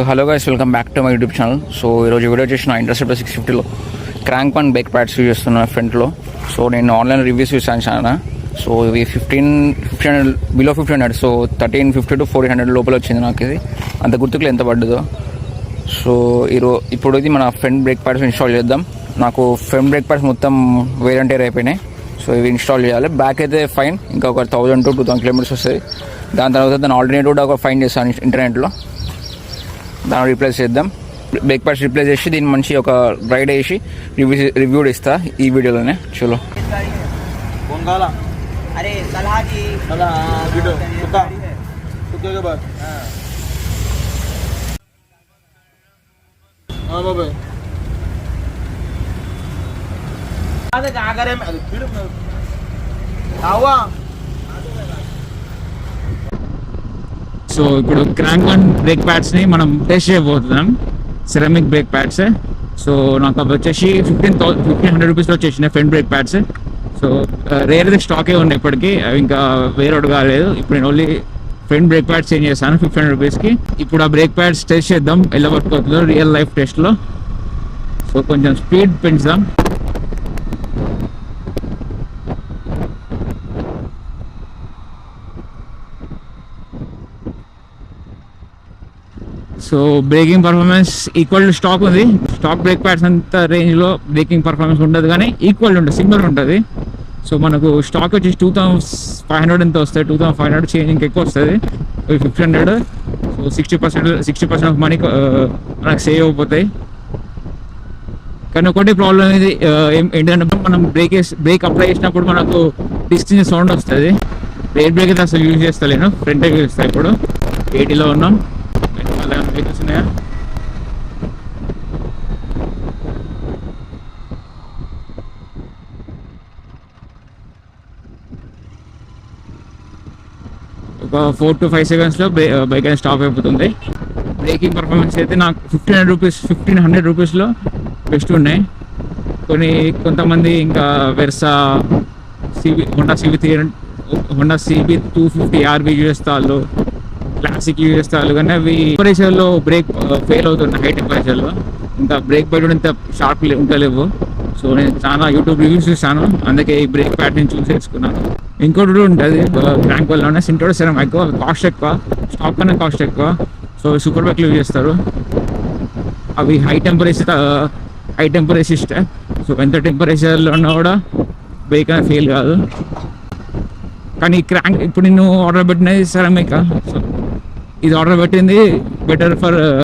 Hello guys, welcome back to my YouTube channel. So ఈరోజు video చేసిన interceptor 650లో crank one brake pads use చేస్తున్నా ఫ్రంట్లో. So నేను ఆన్లైన్ రివ్యూస్ చూసాను చాలా. సో ఇవి 1500 బిలో 1500, సో 1350 to 1400 లోపల వచ్చింది నాకు. ఇది అంత గుర్తుకులు ఎంత పడ్డదో. సో ఇప్పుడు ఇది మన ఫ్రంట్ బ్రేక్ ప్యాడ్స్ ఇన్స్టాల్ చేద్దాం. నాకు ఫ్రంట్ బ్రేక్ ప్యాడ్స్ మొత్తం వేర్ అండ్ టైర్ అయిపోయినాయి. సో ఇవి ఇన్స్టాల్ చేయాలి. బ్యాక్ అయితే ఫైన్, ఇంకా ఒక 1000 to 2000 కిలోమీటర్స్ వస్తుంది. దాని తర్వాత దాని ఆల్టర్నేటివ్ కూడా ఒక ఫైన్ చేస్తాను ఇంటర్నెట్లో, దాన్ని రీప్లేస్ చేద్దాం. బ్రేక్ ప్యాడ్స్ రీప్లేస్ చేసి దీన్ని మంచి ఒక రైడ్ వేసి రివ్యూ ఇస్తా ఈ వీడియోలోనే. చలో సో ఇప్పుడు క్రాంక్ వన్ బ్రేక్ ప్యాడ్స్ని మనం టెస్ట్ చేయబోతున్నాం. Ceramic brake pads. సో నాకు అవి వచ్చేసి 1500 రూపీస్లో వచ్చేసినాయి ఫ్రంట్ బ్రేక్ ప్యాడ్స్. సో రేర్ది స్టాకే ఉన్నాయి ఇప్పటికీ, అవి ఇంకా వేరే కాలేదు. ఇప్పుడు నేను only front brake pads change చేస్తాను 1500 రూపీస్కి. ఇప్పుడు ఆ బ్రేక్ ప్యాడ్స్ టెస్ట్ చేద్దాం ఎలా వర్క్ అవుతుందో రియల్ లైఫ్ టెస్ట్లో. సో కొంచెం స్పీడ్ పెంచుదాం. So breaking performance equal to stock ఉంది. స్టాక్ బ్రేక్ ప్యాడ్స్ అంత రేంజ్లో బ్రేకింగ్ పర్ఫార్మెన్స్ ఉండదు, కానీ ఈక్వల్ ఉంటుంది, సిమిలర్ ఉంటుంది. సో మనకు స్టాక్ వచ్చేసి 2500 ఎంత వస్తుంది, 2500 చేంజ్ ఇంకా ఎక్కువ వస్తుంది 1500. సో 60% ఆఫ్ మనీ మనకు సేవ్ అయిపోతాయి. కానీ ఒకటి ప్రాబ్లం ఇది ఏంటంటే మనం బ్రేక్ అప్లై చేసినప్పుడు మనకు డిస్క్ సౌండ్ వస్తుంది. రేట్ బ్రేక్ అయితే అసలు యూజ్ చేస్తలేను, ఫ్రంట్ యూజ్ చేస్తాను. ఇప్పుడు 80లో ఉన్నాం. వెహికల్స్ ఉన్నాయా? ఒక 4 to 5 సెకండ్స్లో బైక్ అనేది స్టాప్ అయిపోతుంది. బ్రేకింగ్ పర్ఫార్మెన్స్ అయితే నాకు 1500 రూపీస్లో బెస్ట్ ఉన్నాయి. కొంతమంది ఇంకా versa Honda CB 250 RB use చేస్తారు, క్లాసిక్ యూజ్ చేస్తారు. కానీ అవి టెంపరేచర్లో బ్రేక్ ఫెయిల్ అవుతున్నాయి. హై టెంపరేచర్లో ఇంకా బ్రేక్ బయట ఎంత షార్ప్ ఉండలేవు. సో నేను చాలా యూట్యూబ్ రివ్యూస్ చూసాను, అందుకే ఈ బ్రేక్ ప్యాడ్ నేను చూస్ చేసుకున్నాను. ఇంకోటి కూడా ఉంటుంది క్రాంక్ వన్లోనే, సింటోడ్ సిరామిక్. కాస్ట్ ఎక్కువ, స్టాక్ కన్నా కాస్ట్ ఎక్కువ. సో సూపర్ బైక్లు యూజ్ చేస్తారు. అవి హై టెంపరేచర్ ఇస్తాయి. సో ఎంత టెంపరేచర్లో ఉన్నా కూడా బ్రేక్ అనేది ఫెయిల్ కాదు. కానీ క్రాంక్ ఇప్పుడు నేను ఆర్డర్ పెట్టినది సిరామిక్. సో ఇది ఆర్డర్ పెట్టింది బెటర్ ఫర్